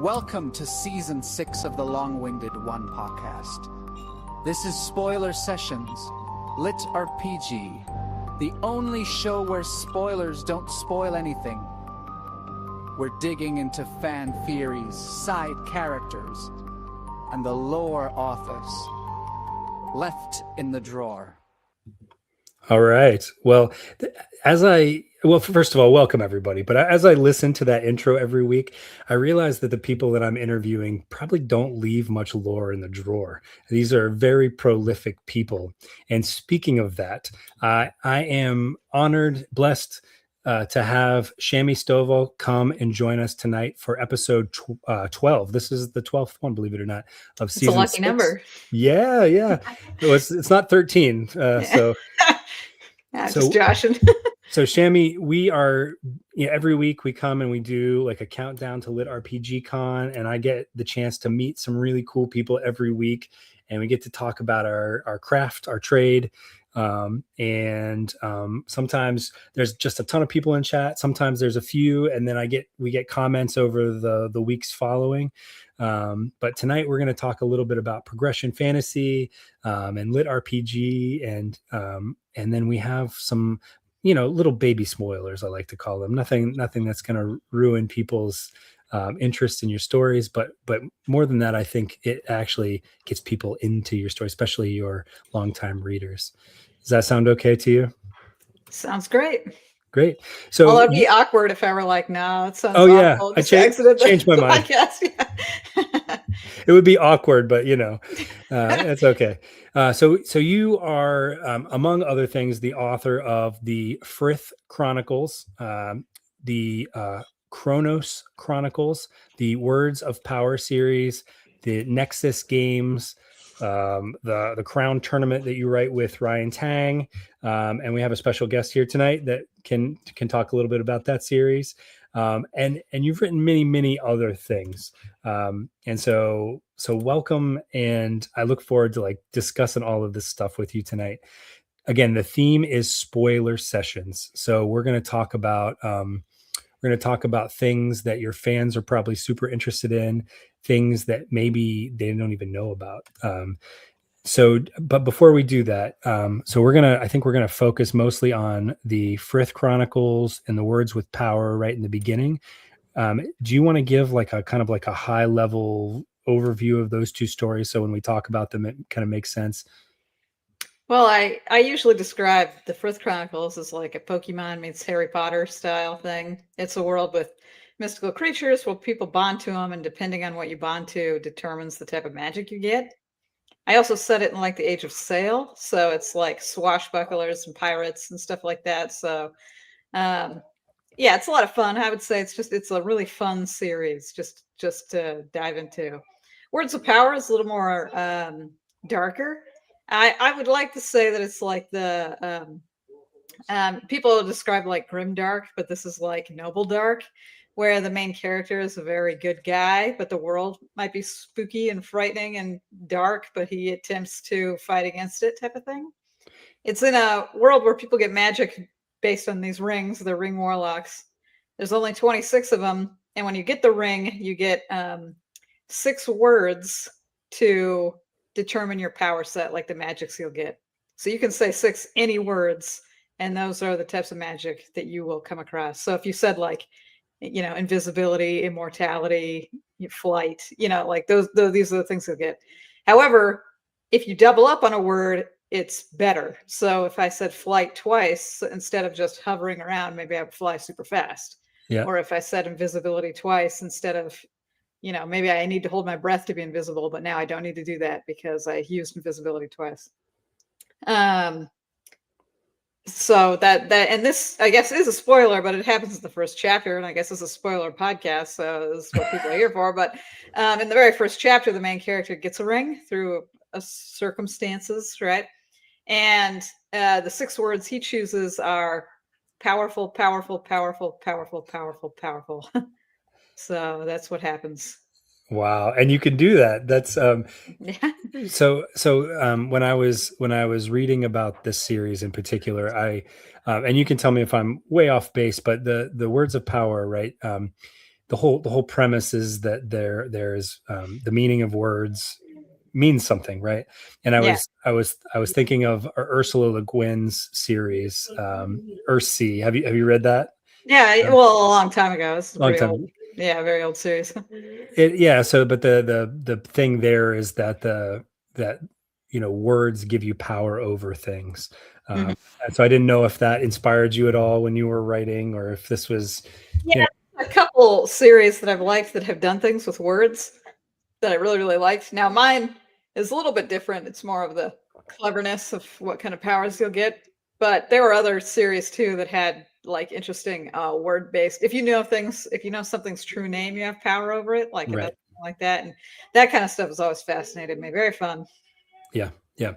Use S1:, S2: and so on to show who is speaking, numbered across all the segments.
S1: Welcome to Season 6 of the Long-Winded One podcast. This is Spoiler Sessions, Lit RPG, the only show where spoilers don't spoil anything. We're digging into fan theories, side characters, and the lore authors left in the drawer.
S2: All right. Well, first of all, welcome everybody. But as I listen to that intro every week, I realize that the people that I'm interviewing probably don't leave much lore in the drawer. These are very prolific people. And speaking of that, I am honored, blessed to have Shami Stovall come and join us tonight for episode 12. This is the 12th one, believe it or not, of season 6.
S3: It's a lucky number.
S2: Yeah. It's not 13.
S3: Just joshing.
S2: So Shami, we are every week we come and we do like a countdown to Lit RPG Con, and I get the chance to meet some really cool people every week, and we get to talk about our craft, our trade. Sometimes there's just a ton of people in chat. Sometimes there's a few, and then we get comments over the weeks following. But tonight we're going to talk a little bit about progression fantasy, and Lit RPG, and then we have some, little baby spoilers, I like to call them. Nothing that's going to ruin people's interest in your stories, but more than that, I think it actually gets people into your story, especially your longtime readers. Does that sound okay to you?
S3: Sounds great.
S2: Great. So
S3: it'd be awkward if I were like, no, it sounds
S2: awful.
S3: Yeah,
S2: I changed my mind. It would be awkward, but it's okay. So you are, among other things, the author of the Frith Chronicles, the Kronos Chronicles, the Words of Power series, the Nexus games, the Crown tournament that you write with Ryan Tang, and we have a special guest here tonight that can talk a little bit about that series, and you've written many other things, and so welcome, and I look forward to discussing all of this stuff with you tonight. Again, the theme is spoiler sessions, so we're going to talk about things that your fans are probably super interested in, things that maybe they don't even know about. But before we do that, I think we're gonna focus mostly on the Frith Chronicles and the Words with Power right in the beginning. Do you want to give a kind of a high level overview of those two stories, so when we talk about them, it kind of makes sense?
S3: Well, I usually describe the Frith Chronicles as like a Pokemon meets Harry Potter style thing. It's a world with mystical creatures where people bond to them, and depending on what you bond to determines the type of magic you get. I also set it in the Age of Sail, so it's like swashbucklers and pirates and stuff like that. So, it's a lot of fun. I would say it's a really fun series just to dive into. Words of Power is a little more darker. I would like to say that it's like the people describe grim dark, but this is like noble dark, where the main character is a very good guy, but the world might be spooky and frightening and dark, but he attempts to fight against it, type of thing. It's in a world where people get magic based on these rings, the ring warlocks. There's only 26 of them, and when you get the ring, you get 6 words to determine your power set, like the magics you'll get. So you can say 6 any words, and those are the types of magic that you will come across. So if you said invisibility, immortality, flight, these are the things you'll get. However, if you double up on a word, it's better. So if I said flight twice, instead of just hovering around, maybe I would fly super fast.
S2: Yeah.
S3: Or if I said invisibility twice, instead of maybe I need to hold my breath to be invisible, but now I don't need to do that because I used invisibility twice. So that and this, I guess, is a spoiler, but it happens in the first chapter, and I guess it's a spoiler podcast, so this is what people are here for. But in the very first chapter, the main character gets a ring through circumstances, right? And the 6 words he chooses are powerful, powerful, powerful, powerful, powerful, powerful. So that's what happens.
S2: Wow, and you can do that. That's
S3: Yeah.
S2: when I was reading about this series in particular, I and you can tell me if I'm way off base, but the words of power, right? The whole premise is that there's the meaning of words means something, right? And
S3: Yeah.
S2: I was thinking of Ursula Le Guin's series, Earthsea. Have you read that?
S3: Yeah. Well, a long time ago. This is
S2: Long
S3: pretty old.
S2: time.
S3: Yeah, very old series.
S2: Yeah. So, but the thing there is that that words give you power over things.
S3: Mhm.
S2: And so I didn't know if that inspired you at all when you were writing, or if this was,
S3: Yeah, a couple series that I've liked that have done things with words that I really, really liked. Now, mine is a little bit different. It's more of the cleverness of what kind of powers you'll get. But there were other series too that had like interesting word based. If you know things, if you know something's true name, you have power over it, like
S2: right.
S3: like that, and that kind of stuff has always fascinated me. Very fun.
S2: Yeah. Yeah.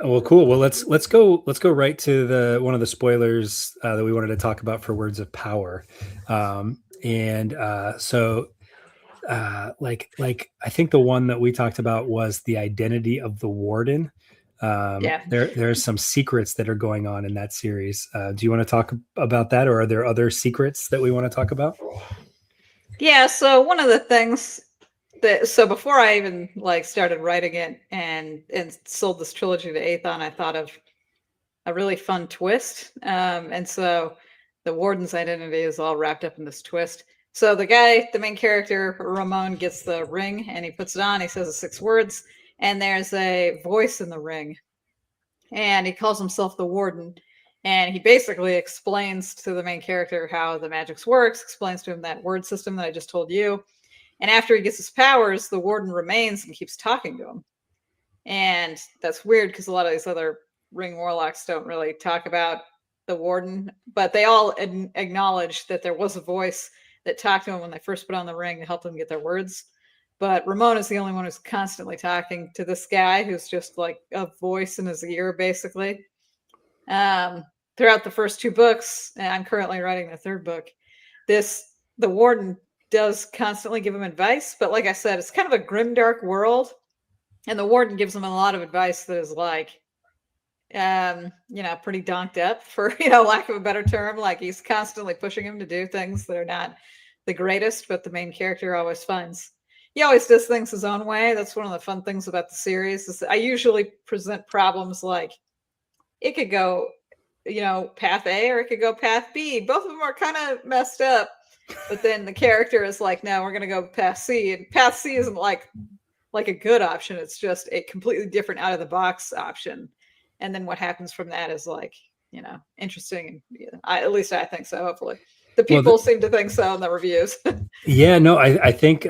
S2: Well, cool. Well, let's go right to the one of the spoilers that we wanted to talk about for Words of Power. And so like I think the one that we talked about was the identity of the Warden.
S3: Yeah.
S2: There's some secrets that are going on in that series. Do you want to talk about that, or are there other secrets that we want to talk about?
S3: Yeah, so one of the things that so before I even like started writing it and sold this trilogy to Aethon, I thought of a really fun twist. And so the Warden's identity is all wrapped up in this twist. So the guy, the main character, Ramon, gets the ring and he puts it on. He says the 6 words, and there's a voice in the ring, and he calls himself the Warden. And he basically explains to the main character how the magics works, explains to him that word system that I just told you. And after he gets his powers, the Warden remains and keeps talking to him. And that's weird because a lot of these other ring warlocks don't really talk about the Warden, but they all acknowledge that there was a voice that talked to him when they first put on the ring to help them get their words. But Ramon is the only one who's constantly talking to this guy who's just like a voice in his ear, basically. Throughout the first 2 books, and I'm currently writing the 3rd book, the Warden does constantly give him advice, but like I said, it's kind of a grimdark world, and the Warden gives him a lot of advice that is like, pretty donked up, for lack of a better term. Like he's constantly pushing him to do things that are not the greatest, but the main character always he always does things his own way. That's one of the fun things about the series is I usually present problems like it could go, path A or it could go path B. Both of them are kind of messed up, but then the character is like, no, we're going to go path C, and path C isn't like a good option. It's just a completely different out of the box option. And then what happens from that is like, interesting. And at least I think so. Hopefully the people seem to think so in the reviews.
S2: Yeah, no, I think,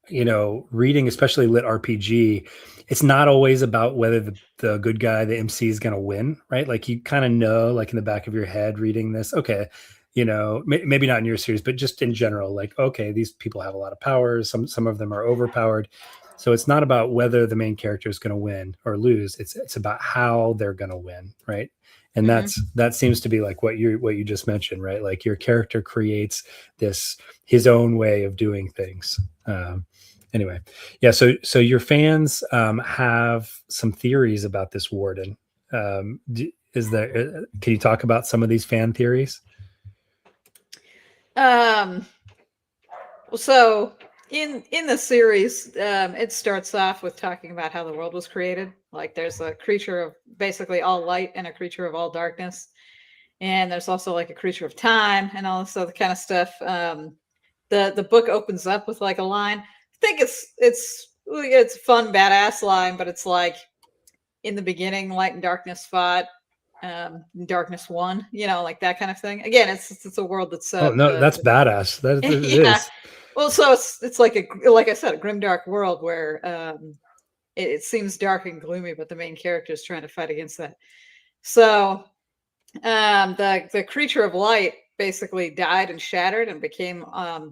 S2: reading, especially lit RPG, it's not always about whether the good guy, the MC, is going to win, right? Like you kind of know, like in the back of your head reading this, okay, maybe not in your series, but just in general, like, okay, these people have a lot of powers. Some of them are overpowered. So it's not about whether the main character is going to win or lose. It's about how they're going to win, right? And that seems to be like what you just mentioned, right? Like your character creates his own way of doing things. Anyway, yeah. So your fans have some theories about this Warden. Can you talk about some of these fan theories?
S3: So in the series, it starts off with talking about how the world was created. Like there's a creature of basically all light and a creature of all darkness, and there's also like a creature of time and all this other kind of stuff. The book opens up with like a line. I think it's a fun badass line, but it's like in the beginning, light and darkness fought. Darkness won, like that kind of thing. Again, it's a world that's
S2: oh no, that's badass. That it is.
S3: Well, so it's like like I said, a grimdark world where it seems dark and gloomy, but the main character is trying to fight against that. So the creature of light basically died and shattered and became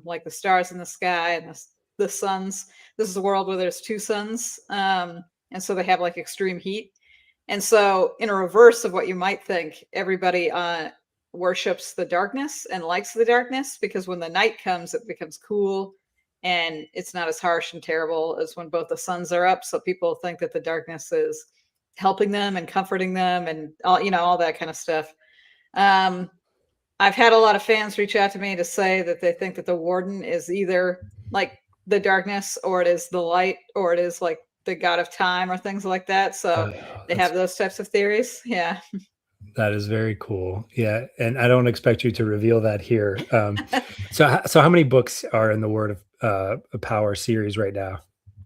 S3: like the stars in the sky and the suns. This is a world where there's 2 suns, and so they have like extreme heat. And so in a reverse of what you might think, everybody worships the darkness and likes the darkness because when the night comes, it becomes cool and it's not as harsh and terrible as when both the suns are up. So people think that the darkness is helping them and comforting them and all that kind of stuff. I've had a lot of fans reach out to me to say that they think that the Warden is either like the darkness, or it is the light, or it is like the god of time, or things like that. So they have those types of theories. Yeah.
S2: That is very cool. Yeah. And I don't expect you to reveal that here. So how many books are in the Word of Power series right now?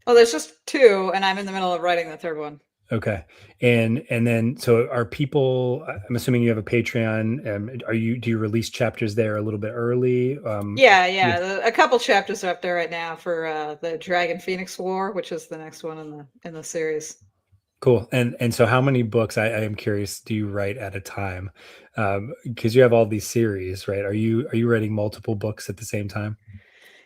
S3: Well, there's just 2, and I'm in the middle of writing the 3rd one.
S2: Okay. And then, so are people, I'm assuming you have a Patreon, do you release chapters there a little bit early?
S3: Yeah. A couple chapters are up there right now for the Dragon Phoenix War, which is the next one in the series.
S2: Cool. And so how many books, I am curious, do you write at a time? Because you have all these series, right? Are you writing multiple books at the same time?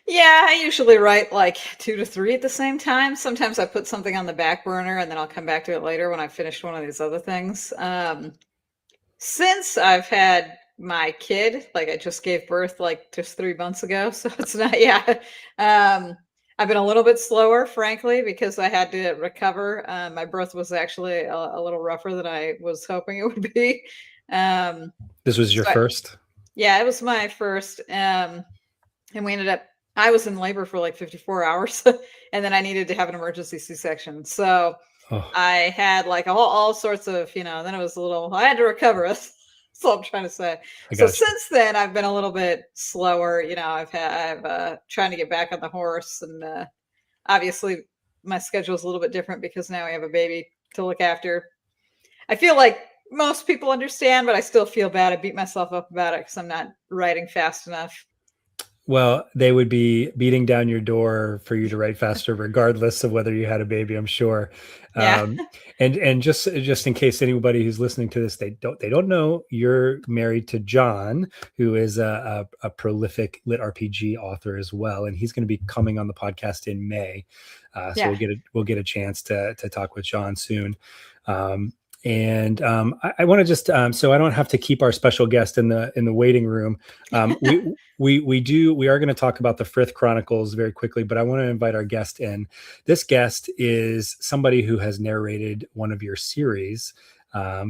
S3: Yeah, I usually write like 2 to 3 at the same time. Sometimes I put something on the back burner and then I'll come back to it later when I've finished one of these other things. Since I've had my kid, like I just gave birth like just 3 months ago, so it's not, I've been a little bit slower, frankly, because I had to recover. My birth was actually a little rougher than I was hoping it would be.
S2: This was your first?
S3: Yeah, it was my first. And I was in labor for like 54 hours, and then I needed to have an emergency C-section. So I had like all sorts of, then it was I had to recover. That's all I'm trying to say. So since then, I've been a little bit slower. I've trying to get back on the horse, and obviously my schedule is a little bit different because now we have a baby to look after. I feel like most people understand, but I still feel bad. I beat myself up about it because I'm not writing fast enough.
S2: Well, they would be beating down your door for you to write faster, regardless of whether you had a baby, I'm sure.
S3: Yeah.
S2: And just in case anybody who's listening to this, they don't know, you're married to John, who is a prolific lit RPG author as well, and he's going to be coming on the podcast in May. So we'll get a chance to talk with John soon. And I want to just so I don't have to keep our special guest in the waiting room. We are going to talk about the Frith Chronicles very quickly, but I want to invite our guest in. This guest is somebody who has narrated one of your series.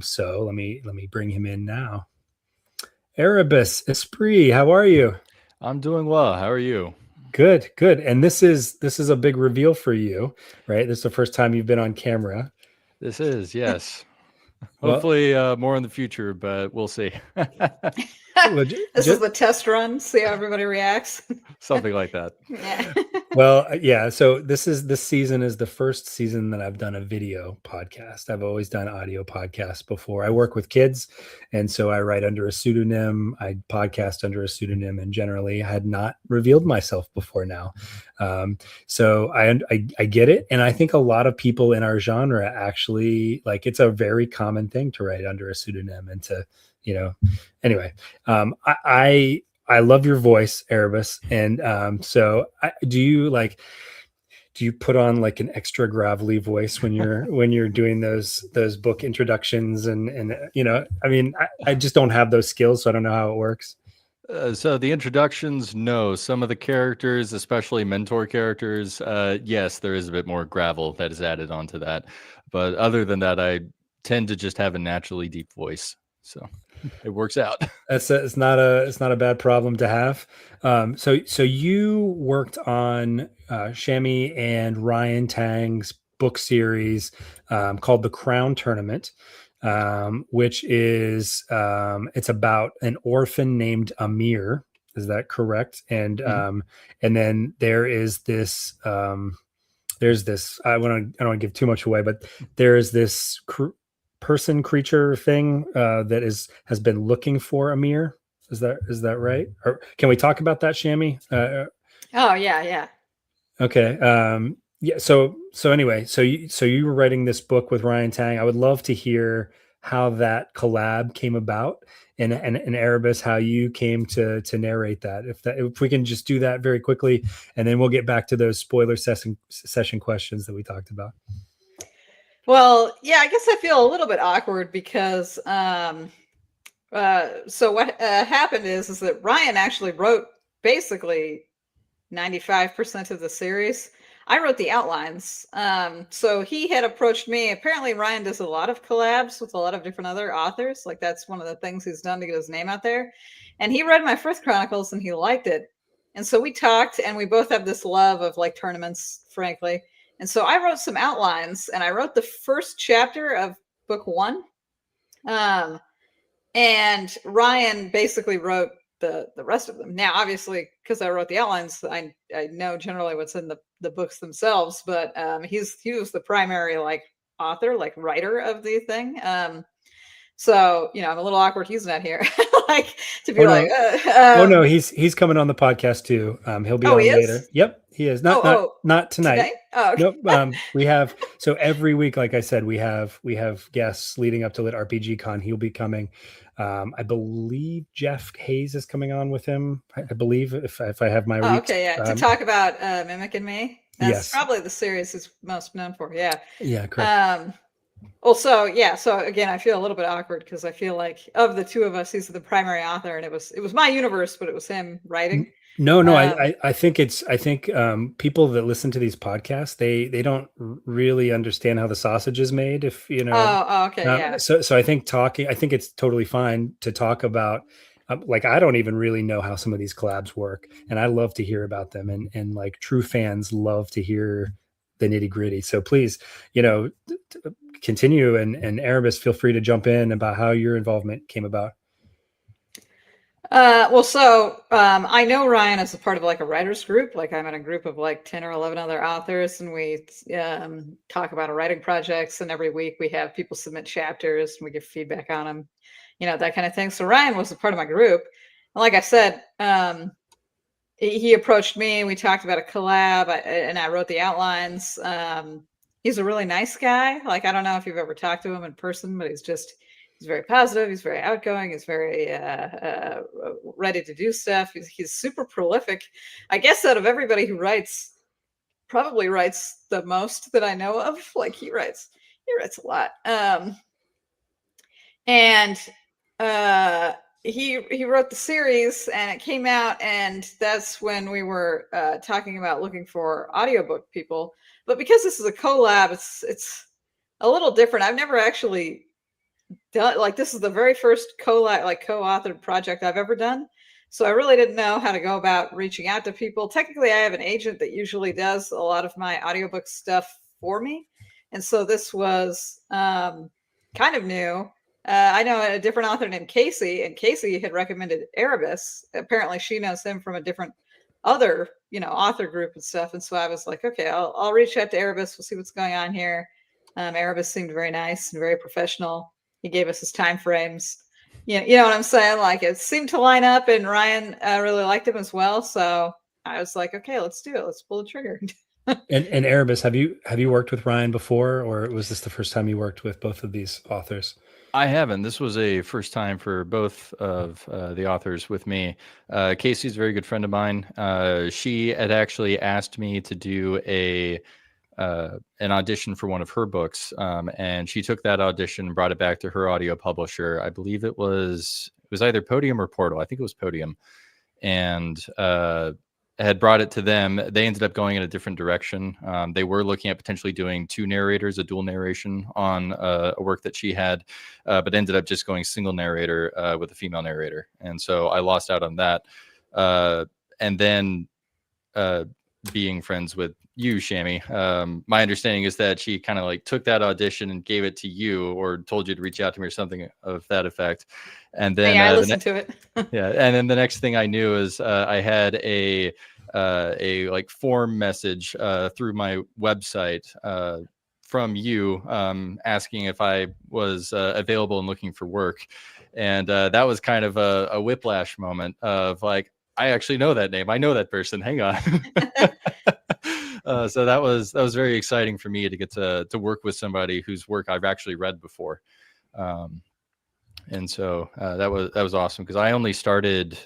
S2: So let me bring him in now. Erebus Espirit, how are you?
S4: I'm doing well. How are you?
S2: Good. And this is a big reveal for you, right? This is the first time you've been on camera.
S4: This is, yes. Hopefully more in the future, but we'll see.
S3: This is the test run. See how everybody reacts.
S4: Something like that.
S3: Yeah.
S2: Well, yeah. So this season is the first season that I've done a video podcast. I've always done audio podcasts before. I work with kids, and so I write under a pseudonym. I podcast under a pseudonym, and generally I had not revealed myself before now. So I get it, and I think a lot of people in our genre actually it's a very common thing to write under a pseudonym and to anyway. I love your voice, Erebus, and so do you put on like an extra gravelly voice when you're doing those book introductions and I just don't have those skills, so I don't know how it works.
S4: So the introductions, no. Some of the characters, especially mentor characters, yes, there is a bit more gravel that is added onto that. But other than that, I tend to just have a naturally deep voice, so it works out.
S2: It's not a bad problem to have. So you worked on Shami and Ryan Tang's book series called The Crown Tournament. Which is it's about an orphan named Amir. Is that correct? And and then there is this there's this I don't want to give too much away, but there is this creature thing that has been looking for Amir. Is that right? Or can we talk about that, Shami?
S3: Oh yeah.
S2: Okay. Yeah. So anyway, so you were writing this book with Ryan Tang. I would love to hear how that collab came about, and Erebus, how you came to narrate that. If we can just do that very quickly, and then we'll get back to those spoiler session questions that we talked about.
S3: Well, yeah, I guess I feel a little bit awkward because so what happened is that Ryan actually wrote basically 95% of the series. I wrote the outlines. So he had approached me. Apparently Ryan does a lot of collabs with a lot of different other authors. Like that's one of the things he's done to get his name out there. And he read my Frith Chronicles and he liked it. And so we talked, and we both have this love of like tournaments, frankly. And so I wrote some outlines, and I wrote the first chapter of book 1. And Ryan basically wrote the rest of them. Now, obviously, because I wrote the outlines, I know generally what's in the books themselves, but he was the primary like author, like writer of the thing. So, I'm a little awkward he's not here. Like to be
S2: oh no, he's coming on the podcast too. He'll be on later. Yep, he is. Not tonight.
S3: Oh, okay.
S2: Nope. We have, so every week, like I said, we have guests leading up to Lit RPG Con. He'll be coming. I believe Jeff Hayes is coming on with him. I believe if I have my reads.
S3: Okay, yeah. To talk about Mimic and Me. That's
S2: yes.
S3: Probably the series he's most known for. Yeah.
S2: Yeah, correct.
S3: So again, I feel a little bit awkward because I feel like of the two of us, he's the primary author, and it was my universe, but it was him writing.
S2: No, I think people that listen to these podcasts, they don't really understand how the sausage is made. If you know,
S3: okay, yeah.
S2: So I think it's totally fine to talk about. Like I don't even really know how some of these collabs work, and I love to hear about them. And like true fans love to hear the nitty gritty. So please, continue, and Erebus, feel free to jump in about how your involvement came about.
S3: I know Ryan is a part of like a writers group. Like I'm in a group of like 10 or 11 other authors, and we talk about our writing projects. And every week we have people submit chapters, and we give feedback on them, that kind of thing. So Ryan was a part of my group. And like I said, he approached me, and we talked about a collab, and I wrote the outlines. He's a really nice guy. Like, I don't know if you've ever talked to him in person, but he's very positive. He's very outgoing. He's very ready to do stuff. He's super prolific. I guess out of everybody who writes, probably writes the most that I know of. Like he writes a lot. He wrote the series, and it came out, and that's when we were talking about looking for audiobook people. But because this is a collab, it's a little different. I've never actually done, like, this is the very first collab, like co-authored project I've ever done. So I really didn't know how to go about reaching out to people. Technically, I have an agent that usually does a lot of my audiobook stuff for me. And so this was kind of new. I know a different author named Casey, and Casey had recommended Erebus. Apparently she knows him from a different other, author group and stuff. And so I was like, okay, I'll reach out to Erebus. We'll see what's going on here. Erebus seemed very nice and very professional. He gave us his time frames. You know what I'm saying? Like it seemed to line up, and Ryan really liked him as well. So I was like, okay, let's do it. Let's pull the trigger.
S2: And Erebus, have you worked with Ryan before, or was this the first time you worked with both of these authors?
S4: I haven't. This was a first time for both of the authors with me. Casey's a very good friend of mine. She had actually asked me to do an audition for one of her books, and she took that audition and brought it back to her audio publisher. I believe it was either Podium or Portal. I think it was Podium, and had brought it to them. They ended up going in a different direction. They were looking at potentially doing 2 narrators, a dual narration on a work that she had, but ended up just going single narrator with a female narrator. And so I lost out on that. And then being friends with you, Shami, my understanding is that she kind of like took that audition and gave it to you, or told you to reach out to me or something of that effect. And then
S3: I listened to it.
S4: Yeah. And then the next thing I knew is I had a like form message through my website from you asking if I was available and looking for work. And that was kind of a whiplash moment of like, I actually know that name. I know that person. Hang on. So that was very exciting for me to get to work with somebody whose work I've actually read before. And so that was awesome, because I only started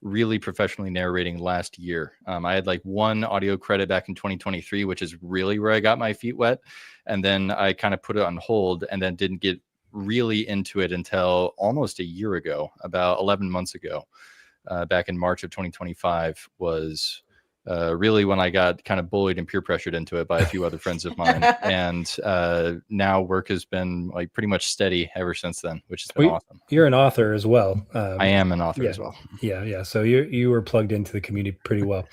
S4: really professionally narrating last year. I had like 1 audio credit back in 2023, which is really where I got my feet wet. And then I kind of put it on hold, and then didn't get really into it until almost a year ago, about 11 months ago. back in March of 2025 was really when I got kind of bullied and peer pressured into it by a few other friends of mine. And now work has been like pretty much steady ever since then, which has been awesome.
S2: You're an author as well.
S4: I am an author as well.
S2: Yeah. So you were plugged into the community pretty well.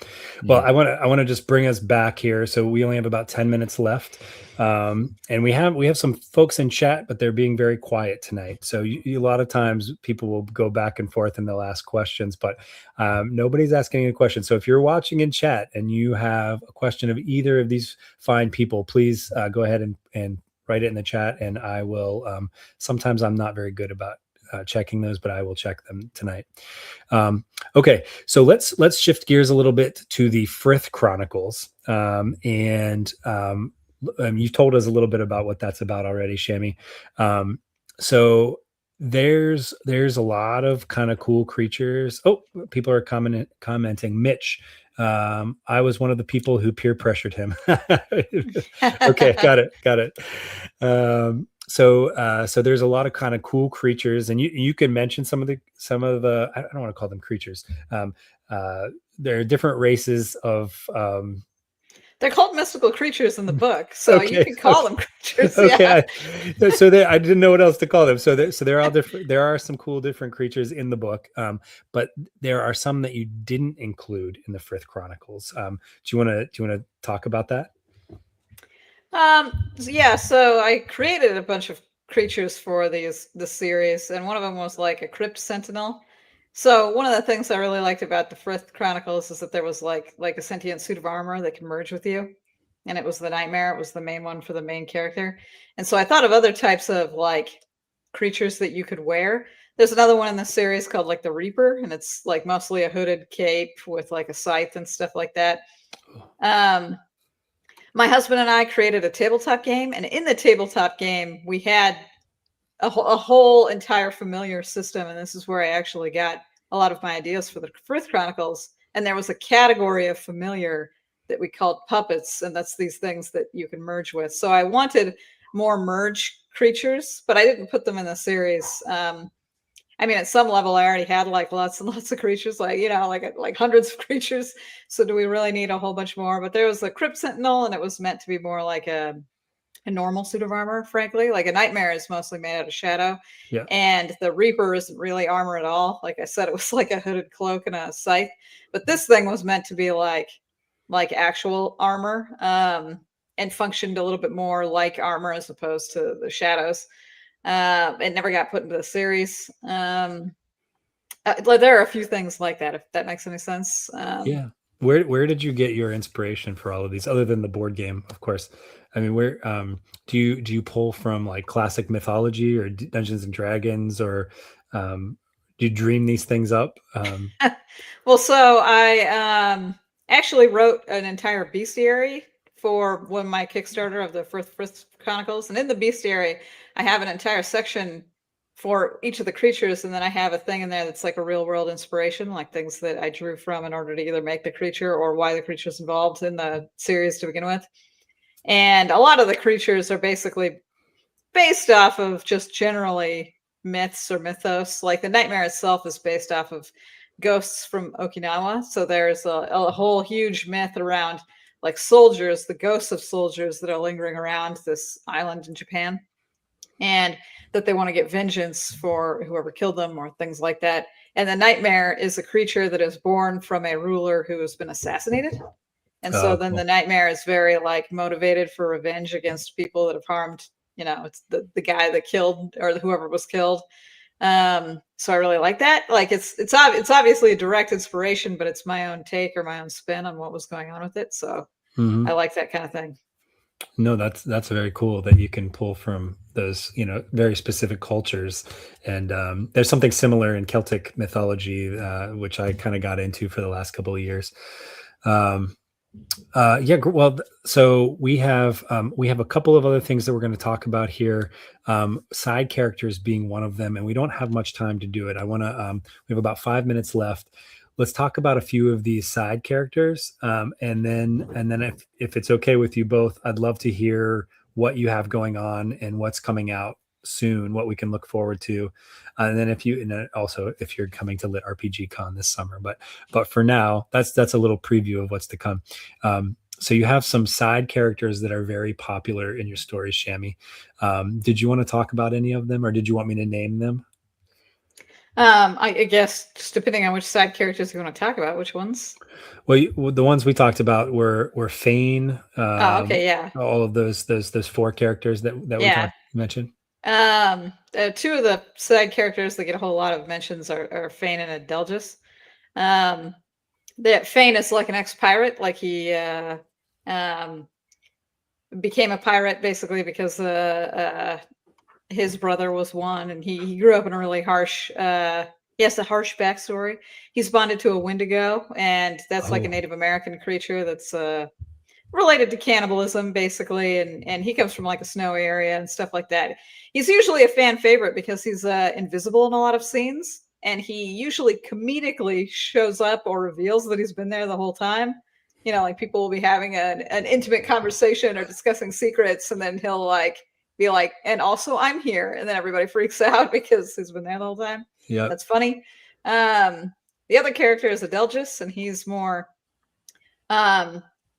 S2: Well, I want to just bring us back here. So we only have about 10 minutes left. And we have some folks in chat, but they're being very quiet tonight. So a lot of times people will go back and forth and they'll ask questions, but nobody's asking any questions. So if you're watching in chat and you have a question of either of these fine people, please go ahead and write it in the chat, and I will. Sometimes I'm not very good about checking those, but I will check them tonight. Okay, so let's shift gears a little bit to the Frith Chronicles, and you've told us a little bit about what that's about already, Shami. So there's a lot of kind of cool creatures. Oh, people are commenting. Mitch, I was one of the people who peer pressured him. Okay, got it. So there's a lot of kind of cool creatures, and you can mention some of the I don't want to call them creatures. There are different races of.
S3: They're called mystical creatures in the book, so you can call them creatures.
S2: Okay, yeah. So I didn't know what else to call them. So they're all different. There are some cool different creatures in the book, but there are some that you didn't include in the Frith Chronicles. Do you want to talk about that?
S3: So I created a bunch of creatures for the series, and one of them was like a crypt sentinel. So one of the things I really liked about the Frith Chronicles is that there was like a sentient suit of armor that can merge with you, and it was the Nightmare. It was the main one for the main character, and so I thought of other types of like creatures that you could wear. There's another one in the series called like the Reaper, and it's like mostly a hooded cape with like a scythe and stuff like that. My husband and I created a tabletop game, and in the tabletop game, we had a whole entire familiar system, and this is where I actually got a lot of my ideas for the Frith Chronicles. And there was a category of familiar that we called puppets, and that's these things that you can merge with. So I wanted more merge creatures, but I didn't put them in the series. I mean, at some level, I already had like lots and lots of creatures, like hundreds of creatures. So do we really need a whole bunch more? But there was a Crypt Sentinel, and it was meant to be more like a normal suit of armor, frankly. Like a Nightmare is mostly made out of shadow. Yeah. And the Reaper isn't really armor at all. Like I said, it was like a hooded cloak and a scythe. But this thing was meant to be like actual armor, and functioned a little bit more like armor as opposed to the shadows. It never got put into the series. There are a few things like that, if that makes any sense.
S2: Yeah. Where did you get your inspiration for all of these, other than the board game, of course? I mean, where do you pull from, like classic mythology or Dungeons and Dragons, or do you dream these things up?
S3: Well, so I actually wrote an entire bestiary for my Kickstarter of the Frith Chronicles, and in the bestiary, I have an entire section for each of the creatures, and then I have a thing in there that's like a real world inspiration, like things that I drew from in order to either make the creature or why the creature's involved in the series to begin with. And a lot of the creatures are basically based off of just generally myths or mythos. Like the Nightmare itself is based off of ghosts from Okinawa. So there's a whole huge myth around like soldiers, the ghosts of soldiers that are lingering around this island in Japan, and that they want to get vengeance for whoever killed them or things like that. And the Nightmare is a creature that is born from a ruler who has been assassinated. And so then the Nightmare is very like motivated for revenge against people that have harmed, it's the guy that killed or whoever was killed. So I really like that. Like it's obviously a direct inspiration, but it's my own take or my own spin on what was going on with it. So I like that kind of thing.
S2: No, that's very cool that you can pull from those, very specific cultures. And there's something similar in Celtic mythology, which I kind of got into for the last couple of years. Well, so we have a couple of other things that we're going to talk about here, side characters being one of them, and we don't have much time to do it. I want to we have about 5 minutes left. Let's talk about a few of these side characters, and then if it's okay with you both, I'd love to hear what you have going on and what's coming out soon, what we can look forward to. And then also if you're coming to Lit RPG Con this summer, but for now, that's a little preview of what's to come. So you have some side characters that are very popular in your stories, Shami. Did you want to talk about any of them, or did you want me to name them?
S3: I guess just depending on which side characters you want to talk about, which ones?
S2: Well, the ones we talked about were Fain.
S3: Okay, yeah.
S2: All of those 4 characters that we mentioned.
S3: Two of the side characters that get a whole lot of mentions are Fain and Adelgis. That Fain is like an ex-pirate, like he became a pirate basically because his brother was one, and he grew up in a really harsh he has a harsh backstory. He's bonded to a Wendigo, and that's like a Native American creature that's related to cannibalism basically, and he comes from like a snowy area and stuff like that. He's usually a fan favorite because he's invisible in a lot of scenes, and he usually comedically shows up or reveals that he's been there the whole time. You know, like people will be having an intimate conversation or discussing secrets, and then he'll like be like, and also I'm here, and then everybody freaks out because he's been there the whole time. Yeah, that's funny. The other character is Adelgis, and he's more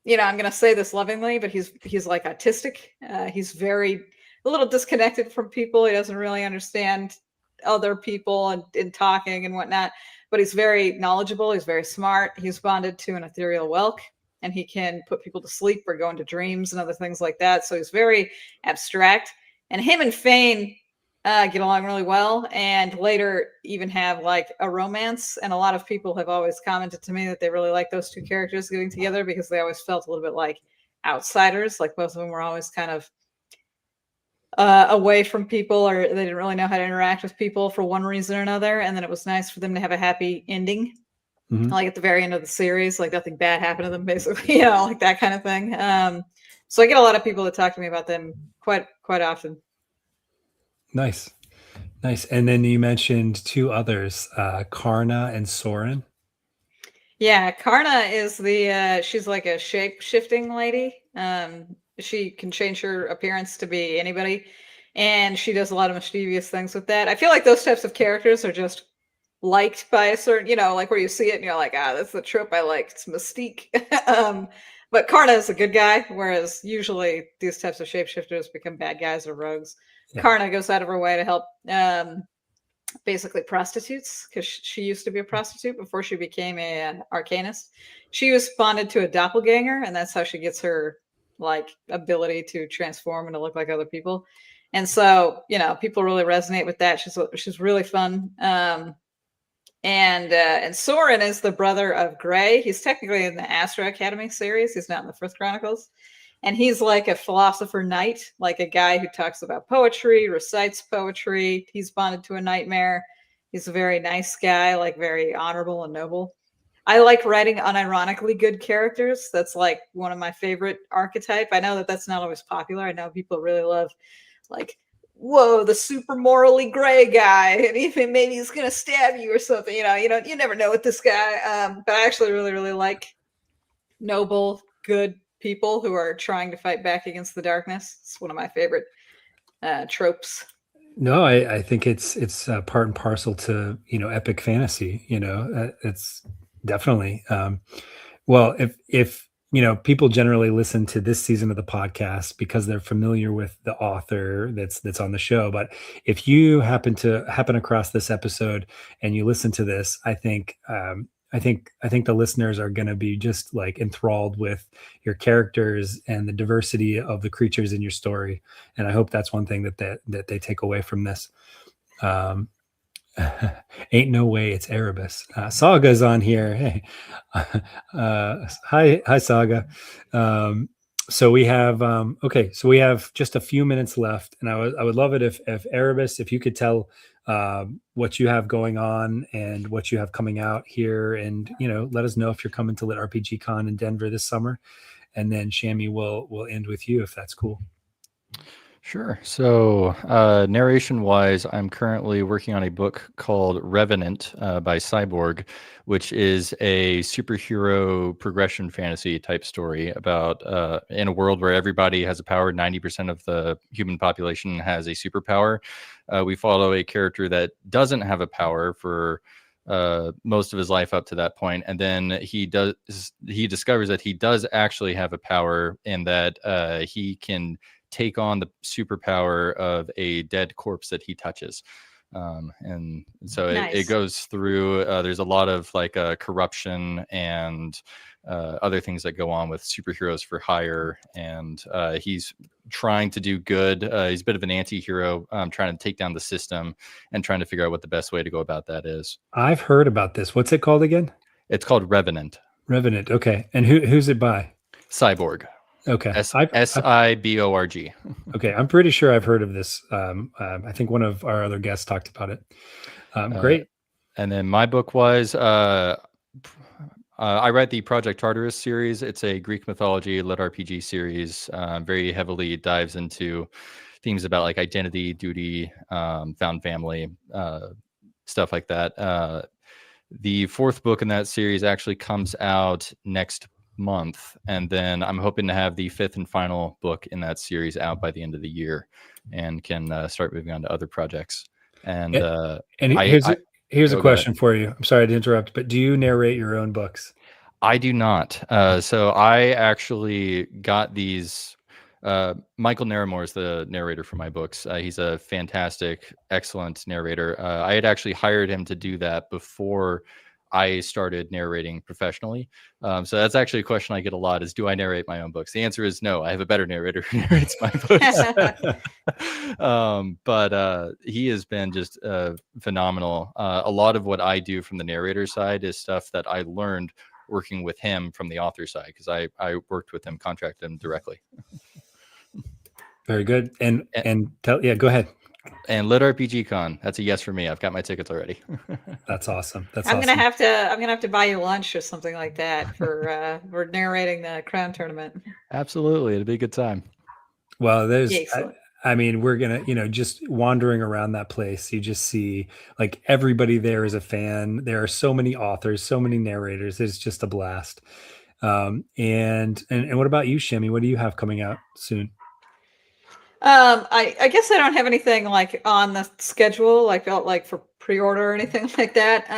S3: you know, I'm gonna say this lovingly, but he's like autistic. He's a little disconnected from people. He doesn't really understand other people and talking and whatnot, but he's very knowledgeable. He's very smart. He's bonded to an ethereal whelk, and he can put people to sleep or go into dreams and other things like that. So he's very abstract. And him and Fain get along really well, and later even have like a romance. And a lot of people have always commented to me that they really like those 2 characters getting together because they always felt a little bit like outsiders. Like both of them were always kind of away from people, or they didn't really know how to interact with people for one reason or another. And then it was nice for them to have a happy ending. Mm-hmm. Like at the very end of the series, like nothing bad happened to them, basically, you know, like that kind of thing. So I get a lot of people that talk to me about them quite often. Nice.
S2: And then you mentioned 2 others, Karna and Sorin.
S3: Yeah, Karna is she's like a shape-shifting lady. She can change her appearance to be anybody, and she does a lot of mischievous things with that. I feel like those types of characters are just liked by a certain, you know, like where you see it and you're like, that's the trope I like. It's mystique. But Karna is a good guy, whereas usually these types of shapeshifters become bad guys or rogues. Yeah. Karna goes out of her way to help basically prostitutes, because she used to be a prostitute before she became an arcanist. She was bonded to a doppelganger, and that's how she gets her like ability to transform and to look like other people. And so, you know, people really resonate with that. She's really fun. And Sorin is the brother of Gray. He's technically in the Astra Academy series. He's not in the Frith Chronicles. And he's like a philosopher knight, like a guy who talks about poetry, recites poetry. He's bonded to a nightmare. He's a very nice guy, like very honorable and noble. I like writing unironically good characters. That's like one of my favorite archetype. I know that that's not always popular. I know people really love like, whoa, the super morally gray guy, and even maybe he's gonna stab you or something. You never know with this guy. But I actually really, really like noble, good people who are trying to fight back against the darkness. It's one of my favorite tropes.
S2: No, I think it's part and parcel to epic fantasy. It's definitely well, if people generally listen to this season of the podcast because they're familiar with the author that's on the show. But if you happen across this episode and you listen to this, I think the listeners are going to be just like enthralled with your characters and the diversity of the creatures in your story. And I hope that's one thing that they take away from this. Ain't no way it's Erebus. Saga's on here. Hey, hi Saga. So we have just a few minutes left, and I would love it if Erebus, if you could tell what you have going on and what you have coming out here, and let us know if you're coming to Lit RPG Con in Denver this summer, and then Shami will end with you if that's cool.
S4: Sure. So, narration-wise, I'm currently working on a book called Revenant by Cyborg, which is a superhero progression fantasy type story about in a world where everybody has a power, 90% of the human population has a superpower. We follow a character that doesn't have a power for most of his life up to that point, and then he discovers that he does actually have a power, and that he can take on the superpower of a dead corpse that he touches. And so it
S3: Nice.
S4: goes through, there's a lot of like corruption and other things that go on with superheroes for hire. And he's trying to do good. He's a bit of an anti-hero, trying to take down the system and trying to figure out what the best way to go about that is.
S2: I've heard about this. What's it called again?
S4: It's called Revenant.
S2: Revenant. Okay. And who's it by?
S4: Cyborg.
S2: Okay.
S4: Siborg.
S2: Okay. I'm pretty sure I've heard of this. I think one of our other guests talked about it. Great.
S4: And then my book was, I write the Project Tartarus series. It's a Greek mythology lit RPG series. Very heavily dives into themes about like identity, duty, found family, stuff like that. The fourth book in that series actually comes out next month, and then I'm hoping to have the fifth and final book in that series out by the end of the year, and can start moving on to other projects. And
S2: here's a question for you. I'm sorry to interrupt, but do you narrate your own books?
S4: I do not. So I actually got these. Michael Naramore is the narrator for my books. He's a fantastic, excellent narrator. I had actually hired him to do that before I started narrating professionally. So that's actually a question I get a lot is, do I narrate my own books? The answer is no. I have a better narrator who narrates my books. But he has been just phenomenal. A lot of what I do from the narrator side is stuff that I learned working with him from the author side, because I worked with him, contracted him directly.
S2: Very good. And go ahead.
S4: And Lit RPG Con, that's a yes for me. I've got my tickets already.
S2: That's awesome.
S3: I'm gonna have to buy you lunch or something like that for narrating the Crown tournament.
S4: Absolutely, it'll be a good time.
S2: Well, I mean, we're gonna, just wandering around that place, you just see like everybody there is a fan. There are so many authors, so many narrators. It's just a blast. And what about you, Shami? What do you have coming out soon?
S3: I guess I don't have anything like on the schedule, like for pre-order or anything like that.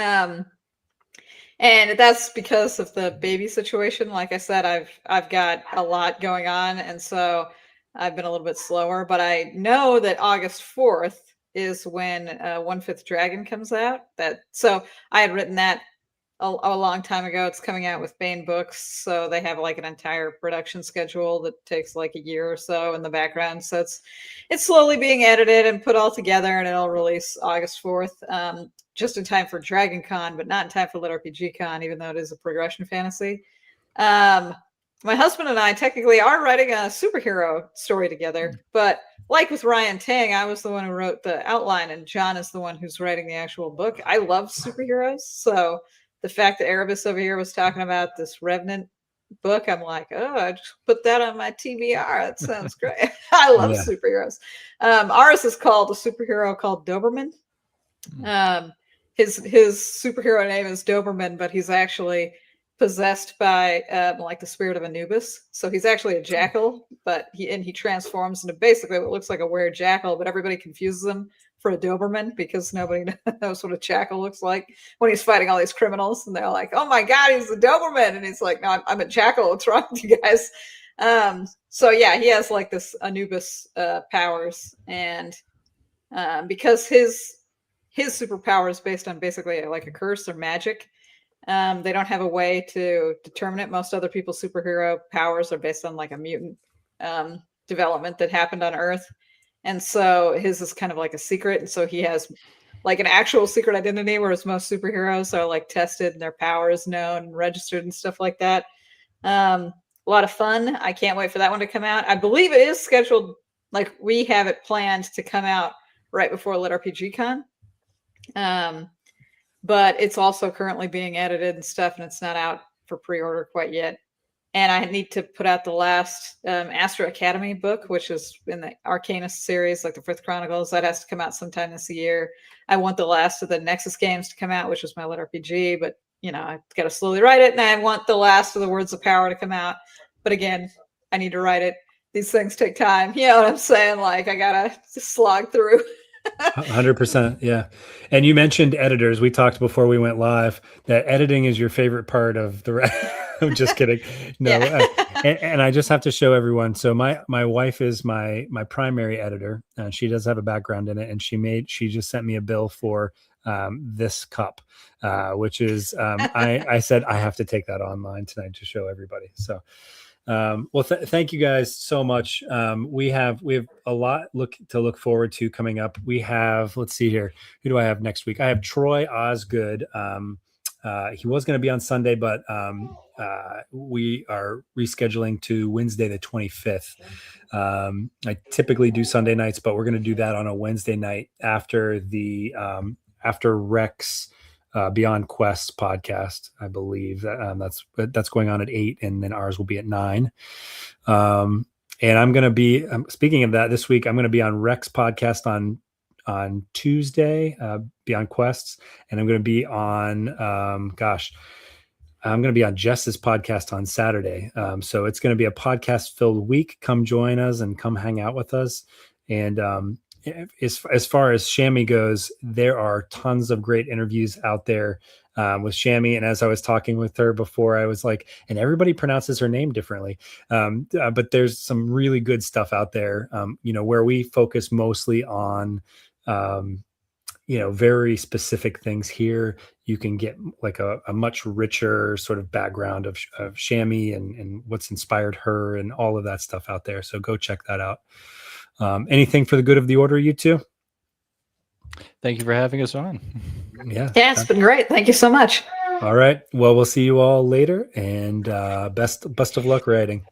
S3: And that's because of the baby situation. Like I said, I've got a lot going on, and so I've been a little bit slower. But I know that August 4th is when 1/5 Dragon comes out. So I had written that a long time ago. It's coming out with Fain Books, so they have like an entire production schedule that takes like a year or so in the background. So it's slowly being edited and put all together, and it'll release August 4th, just in time for Dragon Con, but not in time for Lit RPG Con, even though it is a progression fantasy. My husband and I technically are writing a superhero story together, but like with Ryan Tang, I was the one who wrote the outline, and John is the one who's writing the actual book. I love superheroes, so the fact that Erebus over here was talking about this Revenant book, I'm like, oh, I just put that on my TBR. That sounds great. I love superheroes. Ours is called a superhero called Doberman. His superhero name is Doberman, but he's actually possessed by like the spirit of Anubis. So he's actually a jackal, but he transforms into basically what looks like a were-jackal, but everybody confuses him for a Doberman because nobody knows what a jackal looks like when he's fighting all these criminals, and they're like, oh my god, he's a Doberman, and he's like, no, I'm a jackal, what's wrong with you guys? So yeah, he has like this Anubis powers, and because his superpower is based on basically like a curse or magic, they don't have a way to determine it. Most other people's superhero powers are based on like a mutant development that happened on Earth. And so his is kind of like a secret. And so he has like an actual secret identity, whereas most superheroes are like tested and their powers known and registered and stuff like that. A lot of fun. I can't wait for that one to come out. I believe it is scheduled, like we have it planned to come out right before Lit RPG Con. But it's also currently being edited and stuff, and it's not out for pre-order quite yet. And I need to put out the last Astro Academy book, which is in the Arcanist series, like the Frith Chronicles. That has to come out sometime this year. I want the last of the Nexus games to come out, which was my lit RPG, but I've got to slowly write it. And I want the last of the Words of Power to come out. But again, I need to write it. These things take time. You know what I'm saying? Like, I got to just slog through.
S2: 100%. Yeah. And you mentioned editors. We talked before we went live that editing is your favorite part of the I'm just kidding. No.
S3: Yeah.
S2: And I just have to show everyone. So my wife is my primary editor. She does have a background in it, and she just sent me a bill for this cup, which is I said I have to take that online tonight to show everybody. So well, thank you guys so much. We have a lot to look forward to coming up. We have, let's see here. Who do I have next week? I have Troy Osgood. He was going to be on Sunday, but we are rescheduling to Wednesday, the 25th. I typically do Sunday nights, but we're going to do that on a Wednesday night after after Rex Beyond Quest podcast, I believe. That's going on at 8, and then ours will be at 9. And I'm going to be speaking of that this week. I'm going to be on Rex podcast on Tuesday, Beyond Quests, and I'm going to be on I'm going to be on Jess's podcast on Saturday. So it's going to be a podcast filled week. Come join us and come hang out with us. And as far as Shami goes, there are tons of great interviews out there with Shami. And as I was talking with her before, I was like, and everybody pronounces her name differently. But there's some really good stuff out there, where we focus mostly on, very specific things. Here you can get like a much richer sort of background of Shami and what's inspired her and all of that stuff out there. So go check that out. Anything for the good of the order, you two?
S4: Thank you for having us on.
S3: Yeah, it's been great. Thank you so much.
S2: All right. Well, we'll see you all later, and best of luck writing.